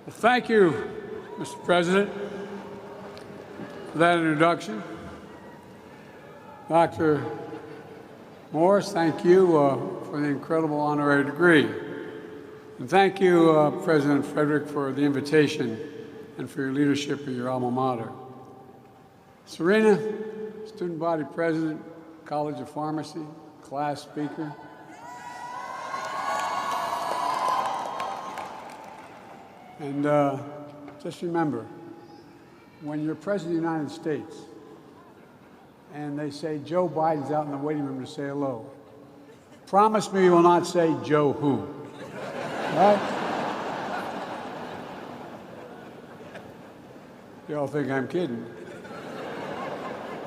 Well, thank you, Mr. President, for that introduction. Dr. Morris, thank you for the incredible honorary degree. And thank you, President Frederick, for the invitation and for your leadership of your alma mater. Serena, student body president, College of Pharmacy, class speaker. And just remember, when you're President of the United States and they say Joe Biden's out in the waiting room to say hello, promise me you will not say Joe who, right? You all think I'm kidding.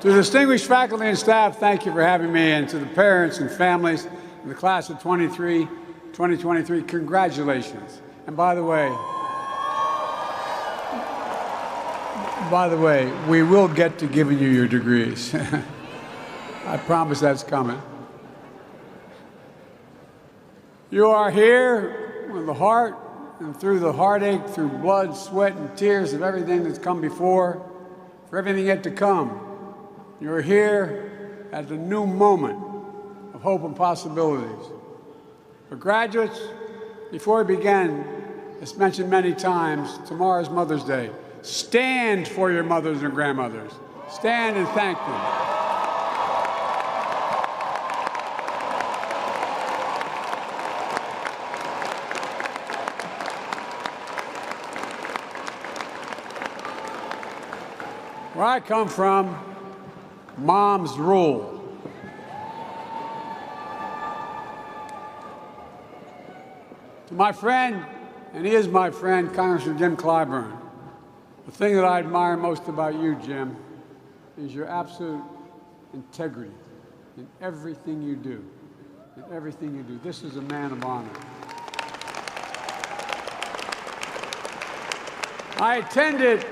To the distinguished faculty and staff, thank you for having me, and to the parents and families in the class of 2023, congratulations. And by the way, we will get to giving you your degrees. I promise that's coming. You are here with the heart and through the heartache, through blood, sweat, and tears of everything that's come before, for everything yet to come. You're here at the new moment of hope and possibilities. For graduates, before we begin, as mentioned many times, tomorrow's Mother's Day. Stand for your mothers and grandmothers. Stand and thank them. Where I come from, moms rule. To my friend, and he is my friend, Congressman Jim Clyburn, the thing that I admire most about you, Jim, is your absolute integrity in everything you do. In everything you do. This is a man of honor. I attended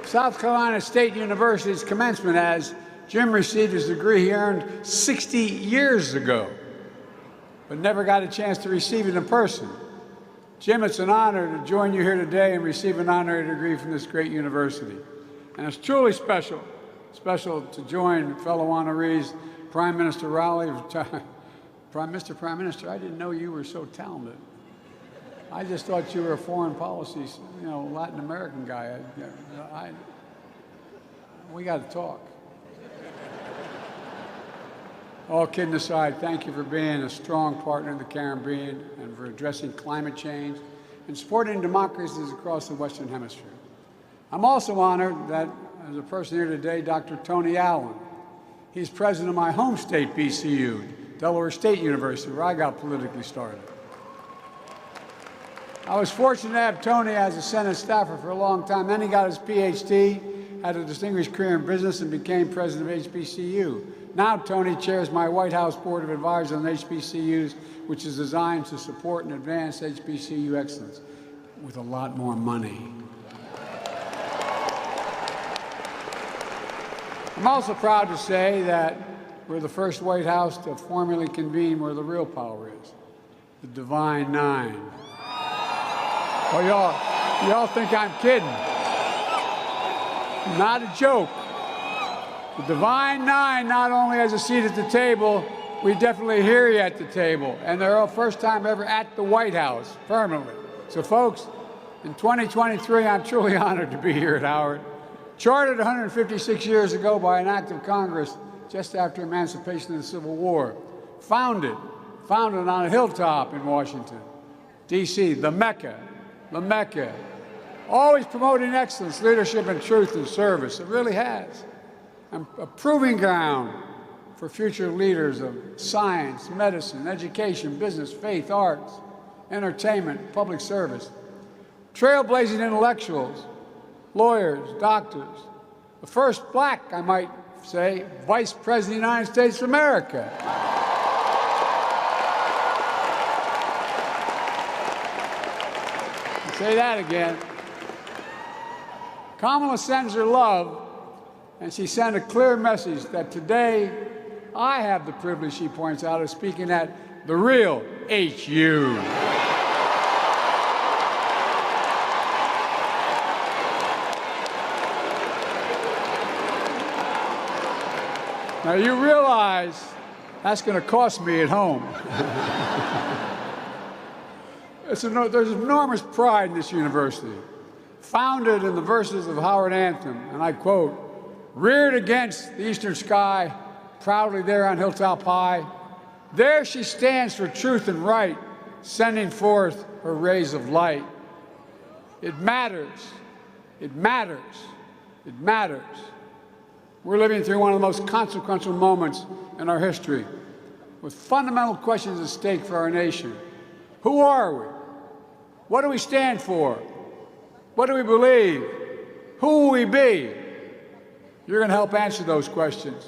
South Carolina State University's commencement as Jim received his degree he earned 60 years ago, but never got a chance to receive it in person. Jim, it's an honor to join you here today and receive an honorary degree from this great university. And it's truly special to join fellow honorees, Prime Minister Rowley. Prime Minister, I didn't know you were so talented. I just thought you were a foreign policy, Latin American guy. We got to talk. All kidding aside, thank you for being a strong partner in the Caribbean and for addressing climate change and supporting democracies across the Western Hemisphere. I'm also honored that, as a person here today, Dr. Tony Allen. He's president of my home state, BCU, Delaware State University, where I got politically started. I was fortunate to have Tony as a Senate staffer for a long time. Then he got his PhD, had a distinguished career in business, and became president of HBCU. Now Tony chairs my White House Board of Advisors on HBCUs, which is designed to support and advance HBCU excellence with a lot more money. I'm also proud to say that we're the first White House to formally convene where the real power is, the Divine Nine. Oh, y'all think I'm kidding. Not a joke. The Divine Nine not only has a seat at the table, we definitely hear you at the table. And they're our first time ever at the White House, permanently. So folks, in 2023, I'm truly honored to be here at Howard. Chartered 156 years ago by an act of Congress just after emancipation of the Civil War. Founded on a hilltop in Washington, D.C., the Mecca. Always promoting excellence, leadership, and truth and service. It really has. A proving ground for future leaders of science, medicine, education, business, faith, arts, entertainment, public service. Trailblazing intellectuals, lawyers, doctors. The first black, I might say, Vice President of the United States of America. I'll say that again. Kamala sends her love, and she sent a clear message that today I have the privilege, she points out, of speaking at the real HU. Now, you realize that's going to cost me at home. There's enormous pride in this university, founded in the verses of Howard Anthem, and I quote, "Reared against the eastern sky, proudly there on hilltop high, there she stands for truth and right, sending forth her rays of light." It matters. It matters. It matters. We're living through one of the most consequential moments in our history, with fundamental questions at stake for our nation. Who are we? What do we stand for? What do we believe? Who will we be? You're going to help answer those questions.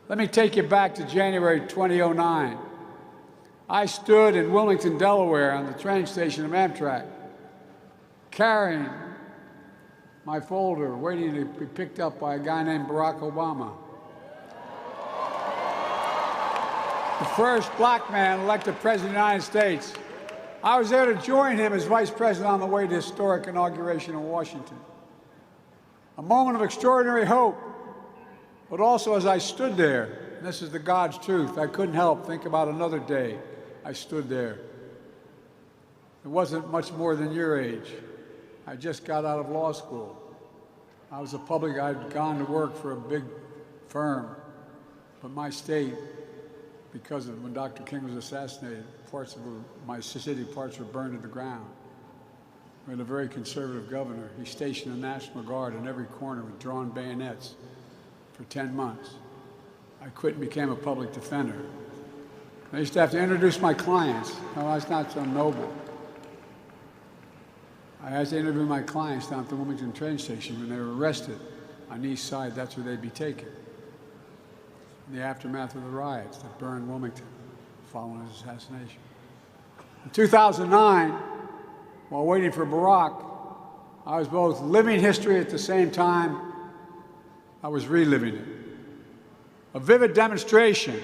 Let me take you back to January 2009. I stood in Wilmington, Delaware, on the train station of Amtrak, carrying my folder, waiting to be picked up by a guy named Barack Obama. The first black man elected president of the United States. I was there to join him as vice president on the way to historic inauguration in Washington. A moment of extraordinary hope, but also as I stood there, and this is the God's truth, I couldn't help think about another day I stood there. It wasn't much more than your age. I just got out of law school. I'd gone to work for a big firm, but my state, because of when Dr. King was assassinated, parts of my city were burned to the ground. We had a very conservative governor. He stationed a National Guard in every corner with drawn bayonets for 10 months. I quit and became a public defender. I used to have to introduce my clients. No, that's not so noble. I had to interview my clients down at the Wilmington train station when they were arrested on the east side. That's where they'd be taken. In the aftermath of the riots that burned Wilmington following his assassination. In 2009, while waiting for Barack, I was both living history at the same time I was reliving it. A vivid demonstration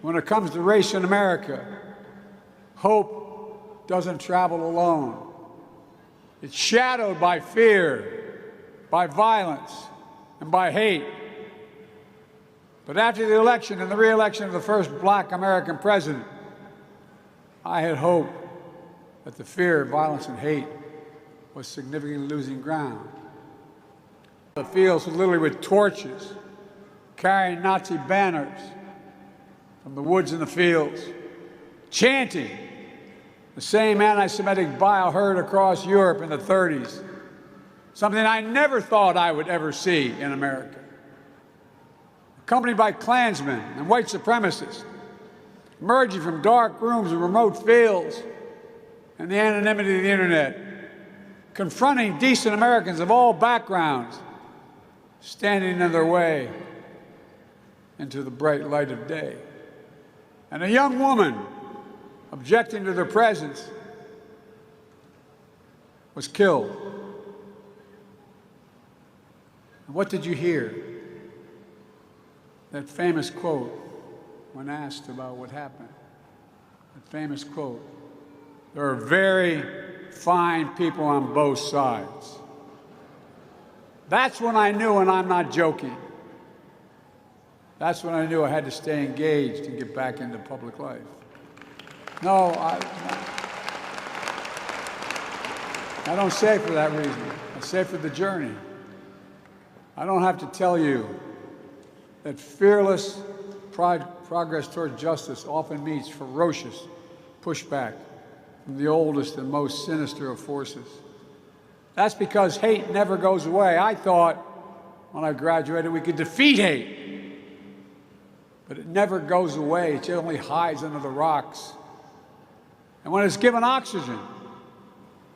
when it comes to race in America. Hope doesn't travel alone. It's shadowed by fear, by violence, and by hate. But after the election and the re-election of the first black American president, I had hope that the fear, violence, and hate was significantly losing ground. The fields literally with torches, carrying Nazi banners from the woods and the fields, chanting the same anti-Semitic bile heard across Europe in the 30s, something I never thought I would ever see in America. Accompanied by Klansmen and white supremacists, emerging from dark rooms and remote fields and the anonymity of the internet, confronting decent Americans of all backgrounds, standing in their way into the bright light of day. And a young woman, objecting to their presence, was killed. And what did you hear? That famous quote when asked about what happened. That famous quote, "There are very fine people on both sides." That's when I knew, and I'm not joking, that's when I knew I had to stay engaged and get back into public life. No, I don't say it for that reason. I say it for the journey. I don't have to tell you that fearless progress toward justice often meets ferocious pushback from the oldest and most sinister of forces. That's because hate never goes away. I thought when I graduated we could defeat hate, but it never goes away. It only hides under the rocks. And when it's given oxygen,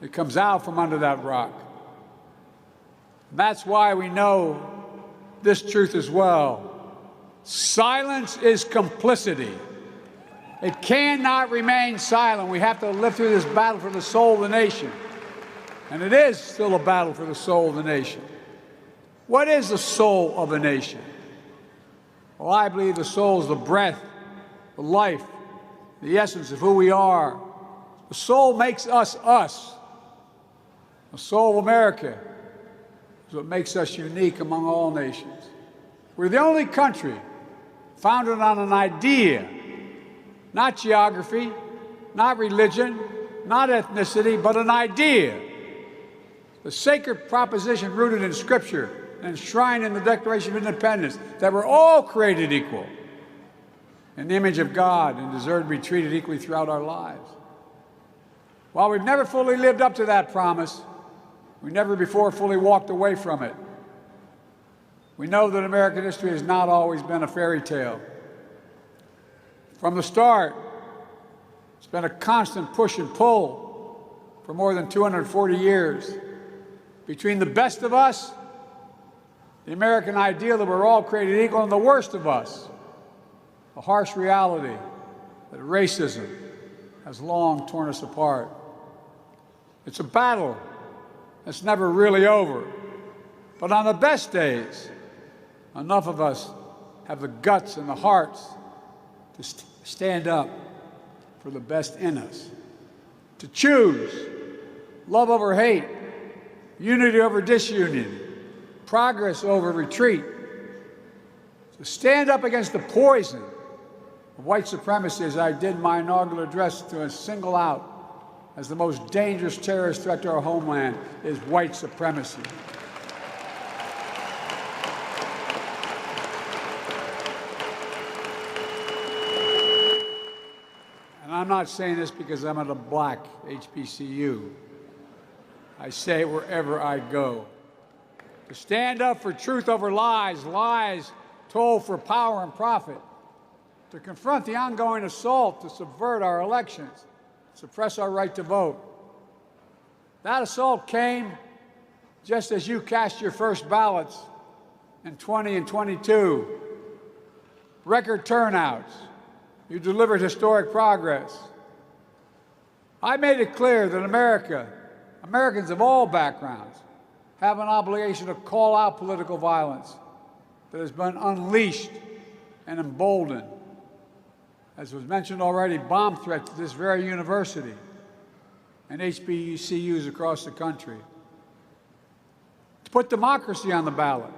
it comes out from under that rock. And that's why we know this truth as well. Silence is complicity. It cannot remain silent. We have to live through this battle for the soul of the nation. And it is still a battle for the soul of the nation. What is the soul of a nation? Well, I believe the soul is the breath, the life, the essence of who we are. The soul makes us us. The soul of America is what makes us unique among all nations. We're the only country founded on an idea, not geography, not religion, not ethnicity, but an idea. The sacred proposition rooted in Scripture and enshrined in the Declaration of Independence that we're all created equal in the image of God and deserve to be treated equally throughout our lives. While we've never fully lived up to that promise, we never before fully walked away from it. We know that American history has not always been a fairy tale. From the start, it's been a constant push and pull for more than 240 years between the best of us, the American ideal that we're all created equal, and the worst of us, a harsh reality that racism has long torn us apart. It's a battle that's never really over. But on the best days, enough of us have the guts and the hearts to stand up for the best in us, to choose love over hate, unity over disunity, progress over retreat, to stand up against the poison of white supremacy, as I did in my inaugural address, to single out as the most dangerous terrorist threat to our homeland is white supremacy. And I'm not saying this because I'm at a black HBCU. I say it wherever I go. To stand up for truth over lies, lies told for power and profit. To confront the ongoing assault to subvert our elections, suppress our right to vote. That assault came just as you cast your first ballots in 20 and 22. Record turnouts. You delivered historic progress. I made it clear that Americans of all backgrounds, have an obligation to call out political violence that has been unleashed and emboldened. As was mentioned already, bomb threats to this very university and HBCUs across the country. To put democracy on the ballot,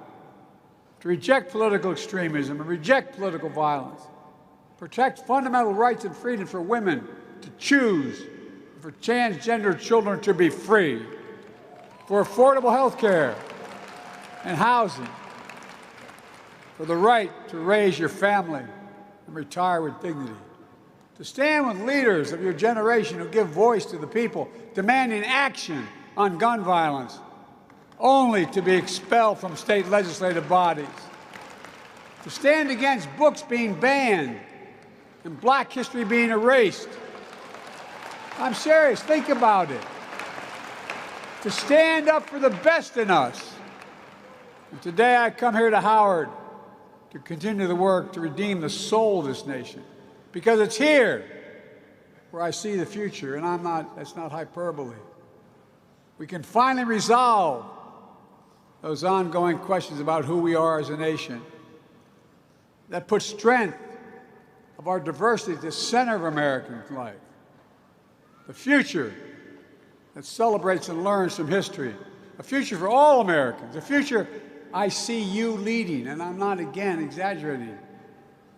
to reject political extremism and reject political violence, protect fundamental rights and freedom for women to choose, for transgender children to be free, for affordable health care and housing, for the right to raise your family and retire with dignity, to stand with leaders of your generation who give voice to the people, demanding action on gun violence, only to be expelled from state legislative bodies, to stand against books being banned and Black history being erased. I'm serious, think about it. To stand up for the best in us. And today I come here to Howard to continue the work to redeem the soul of this nation, because it's here where I see the future, and that's not hyperbole. We can finally resolve those ongoing questions about who we are as a nation that put strength of our diversity at the center of American life. The future that celebrates and learns from history. A future for all Americans. A future I see you leading, and I'm not, again, exaggerating.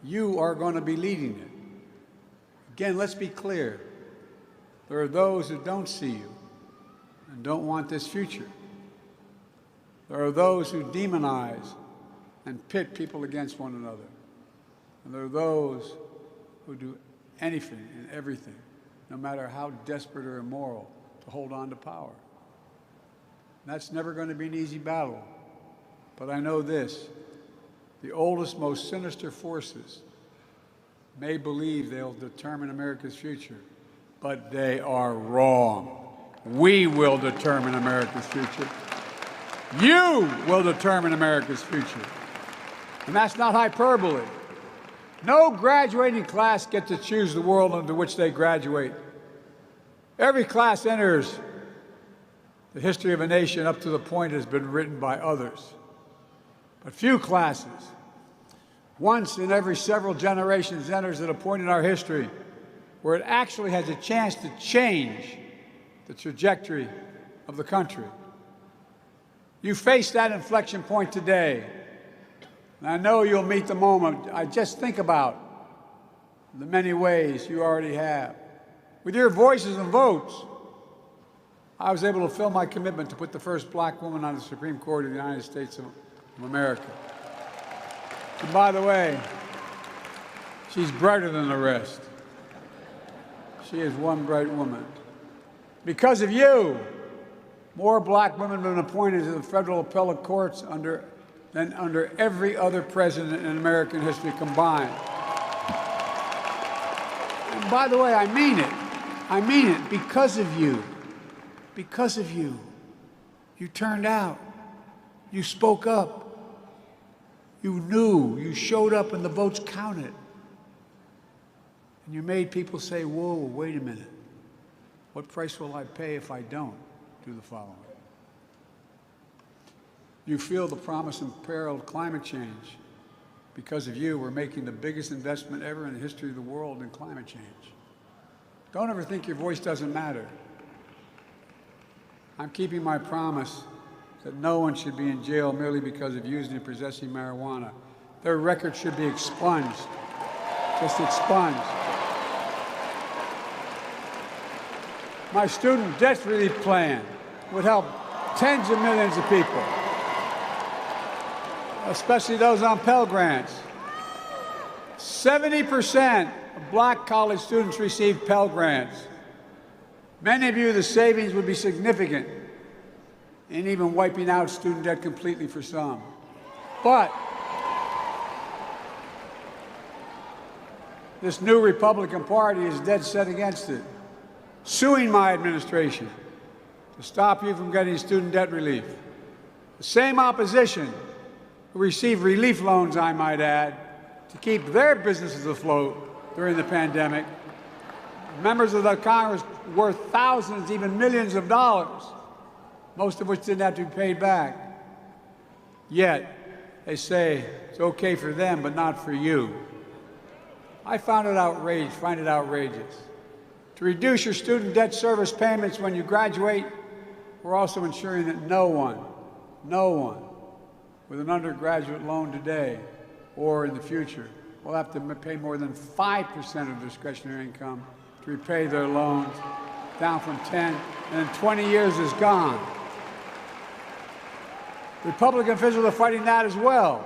You are going to be leading it. Again, let's be clear. There are those who don't see you and don't want this future. There are those who demonize and pit people against one another. And there are those who do anything and everything, no matter how desperate or immoral, to hold on to power. That's never going to be an easy battle. But I know this, the oldest, most sinister forces may believe they'll determine America's future, but they are wrong. We will determine America's future. You will determine America's future. And that's not hyperbole. No graduating class gets to choose the world into which they graduate. Every class enters the history of a nation up to the point it has been written by others. But few classes, once in every several generations, enters at a point in our history where it actually has a chance to change the trajectory of the country. You face that inflection point today. And I know you'll meet the moment. I just think about the many ways you already have. With your voices and votes, I was able to fulfill my commitment to put the first black woman on the Supreme Court of the United States of America. And by the way, she's brighter than the rest. She is one bright woman. Because of you, more black women have been appointed to the federal appellate courts than under every other president in American history combined. And by the way, I mean it. I mean it because of you. Because of you. You turned out. You spoke up. You knew. You showed up and the votes counted. And you made people say, whoa, wait a minute. What price will I pay if I don't do the following? You feel the promise and peril of climate change. Because of you, we're making the biggest investment ever in the history of the world in climate change. Don't ever think your voice doesn't matter. I'm keeping my promise that no one should be in jail merely because of using and possessing marijuana. Their record should be expunged, just expunged. My student debt relief plan would help tens of millions of people, especially those on Pell Grants. 70% of black college students receive Pell Grants. Many of you, the savings would be significant in even wiping out student debt completely for some. But this new Republican Party is dead set against it, suing my administration to stop you from getting student debt relief. The same opposition who received relief loans, I might add, to keep their businesses afloat during the pandemic. Members of the Congress worth thousands, even millions of dollars, most of which didn't have to be paid back. Yet, they say it's okay for them, but not for you. I find it outrageous. To reduce your student debt service payments when you graduate, we're also ensuring that no one with an undergraduate loan today or in the future will have to pay more than 5% of discretionary income to repay their loans, down from 10, and in 20 years is gone. Republican officials are fighting that as well.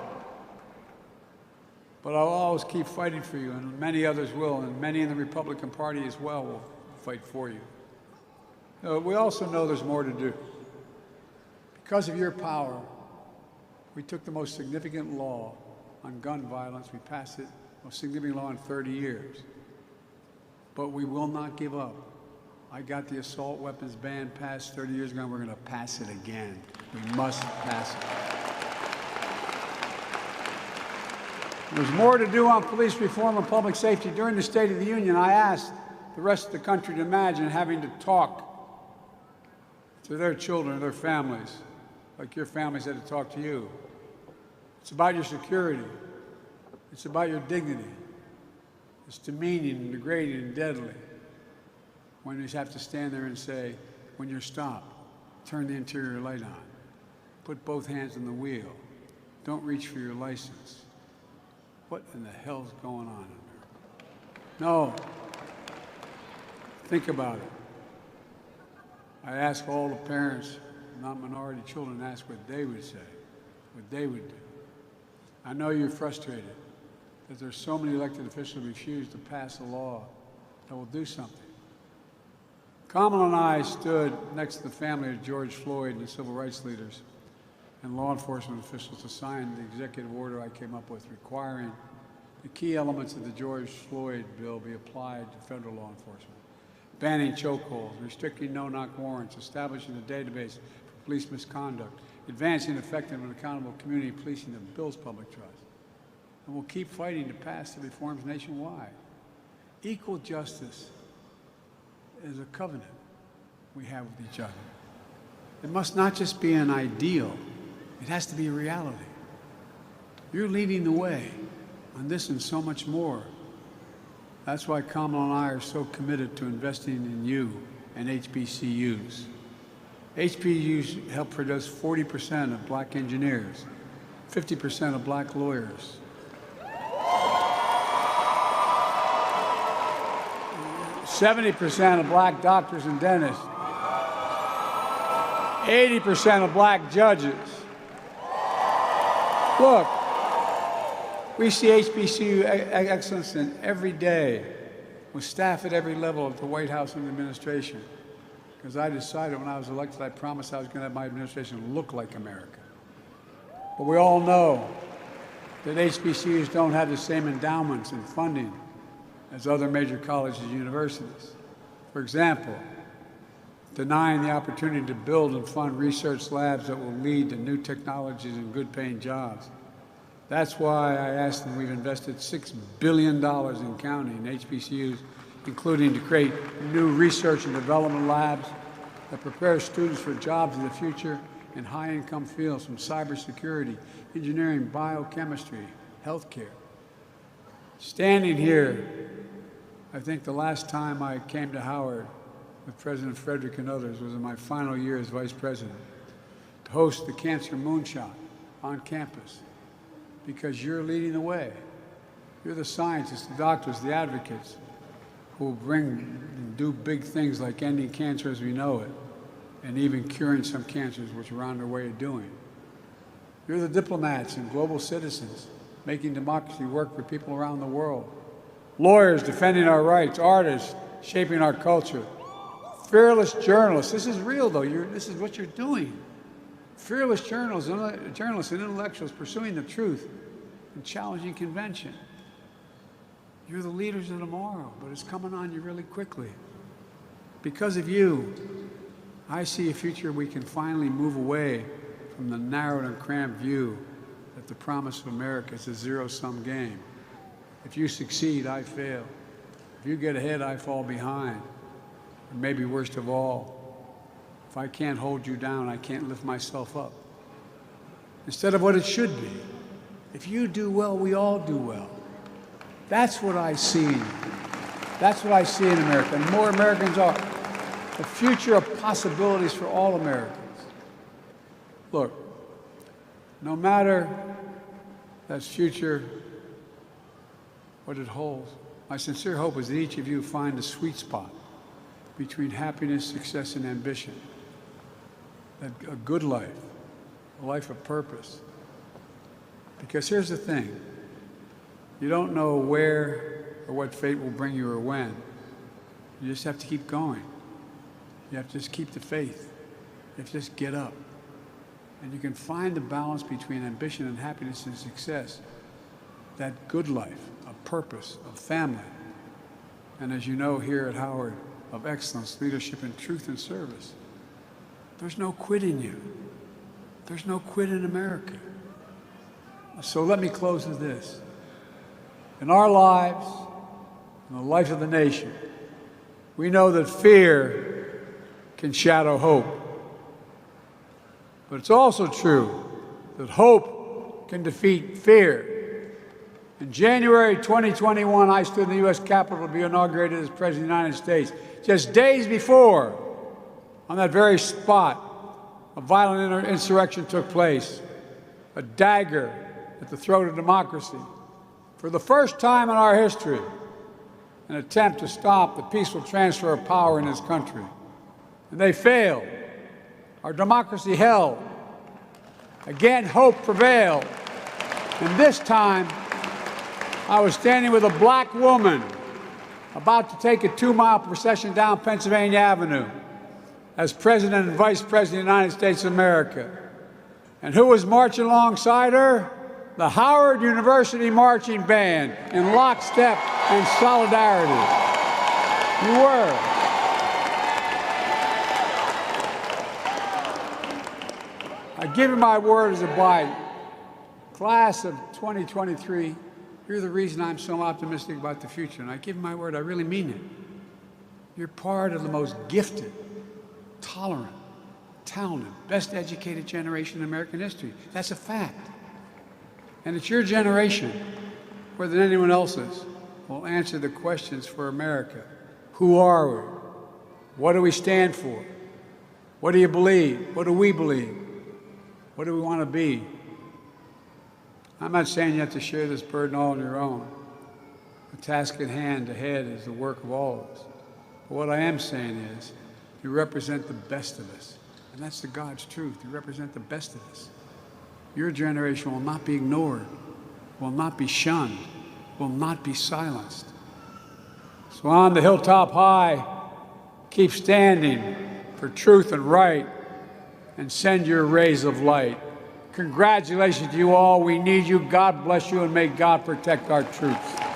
But I'll always keep fighting for you, and many others will, and many in the Republican Party as well will fight for you. We also know there's more to do. Because of your power, we took the most significant law on gun violence. We passed it, most significant law in 30 years. But we will not give up. I got the assault weapons ban passed 30 years ago, and we're going to pass it again. We must pass it. There's more to do on police reform and public safety. During the State of the Union, I asked the rest of the country to imagine having to talk to their children or their families, like your families had to talk to you. It's about your security. It's about your dignity. It's demeaning and degrading and deadly when you have to stand there and say, when you're stopped, turn the interior light on. Put both hands on the wheel. Don't reach for your license. What in the hell's going on in there? No. Think about it. I ask all the parents, not minority children, ask what they would say, what they would do. I know you're frustrated that there's so many elected officials who refuse to pass a law that will do something. Kamala and I stood next to the family of George Floyd and the civil rights leaders and law enforcement officials to sign the executive order I came up with requiring the key elements of the George Floyd bill be applied to federal law enforcement. Banning chokeholds, restricting no-knock warrants, establishing a database for police misconduct, advancing effective and accountable community policing that builds public trust. And we'll keep fighting to pass the reforms nationwide. Equal justice is a covenant we have with each other. It must not just be an ideal, it has to be a reality. You're leading the way on this and so much more. That's why Kamala and I are so committed to investing in you and HBCUs. HBCUs help produce 40% of black engineers, 50% of black lawyers. 70% of black doctors and dentists. 80% of black judges. Look, we see HBCU excellence in every day with staff at every level of the White House and the administration. Because I decided when I was elected, I promised I was going to have my administration look like America. But we all know that HBCUs don't have the same endowments and funding as other major colleges and universities. For example, denying the opportunity to build and fund research labs that will lead to new technologies and good-paying jobs. That's why I asked them, we've invested $6 billion in counting in HBCUs, including to create new research and development labs that prepare students for jobs in the future in high-income fields from cybersecurity, engineering, biochemistry, healthcare. Standing here, I think the last time I came to Howard with President Frederick and others was in my final year as vice president to host the Cancer Moonshot on campus, because you're leading the way. You're the scientists, the doctors, the advocates who will bring and do big things like ending cancer as we know it, and even curing some cancers, which we're on their way of doing. You're the diplomats and global citizens making democracy work for people around the world. Lawyers defending our rights, artists shaping our culture. Fearless journalists. This is real, though. This is what you're doing. Fearless journalists and intellectuals pursuing the truth and challenging convention. You're the leaders of tomorrow, but it's coming on you really quickly. Because of you, I see a future we can finally move away from the narrowed and cramped view that the promise of America is a zero-sum game. If you succeed, I fail. If you get ahead, I fall behind. And maybe worst of all, if I can't hold you down, I can't lift myself up. Instead of what it should be, if you do well, we all do well. That's what I see. That's what I see in America. And more Americans are. The future of possibilities for all Americans. Look, no matter that future, what it holds, my sincere hope is that each of you find the sweet spot between happiness, success, and ambition. That a good life, a life of purpose. Because here's the thing, you don't know where or what fate will bring you or when. You just have to keep going. You have to just keep the faith. You have to just get up. And you can find the balance between ambition and happiness and success. That good life, of purpose, of family. And as you know here at Howard, of excellence, leadership, and truth and service. There's no quit in you. There's no quit in America. So let me close with this. In our lives, in the life of the nation, we know that fear can shadow hope. But it's also true that hope can defeat fear. In January 2021, I stood in the U.S. Capitol to be inaugurated as President of the United States. Just days before, on that very spot, a violent insurrection took place, a dagger at the throat of democracy. For the first time in our history, an attempt to stop the peaceful transfer of power in this country. And they failed. Our democracy held. Again, hope prevailed. And this time, I was standing with a black woman about to take a 2-mile procession down Pennsylvania Avenue as President and Vice President of the United States of America. And who was marching alongside her? The Howard University Marching Band in lockstep and solidarity. You were. I give you my word as a bride. Class of 2023, you're the reason I'm so optimistic about the future. And I give you my word, I really mean it. You're part of the most gifted, tolerant, talented, best educated generation in American history. That's a fact. And it's your generation, more than anyone else's, will answer the questions for America. Who are we? What do we stand for? What do you believe? What do we believe? What do we want to be? I'm not saying you have to share this burden all on your own. The task at hand ahead is the work of all of us. But what I am saying is, you represent the best of us. And that's the God's truth. You represent the best of us. Your generation will not be ignored, will not be shunned, will not be silenced. So on the hilltop high, keep standing for truth and right, and send your rays of light. Congratulations to you all. We need you. God bless you, and may God protect our troops.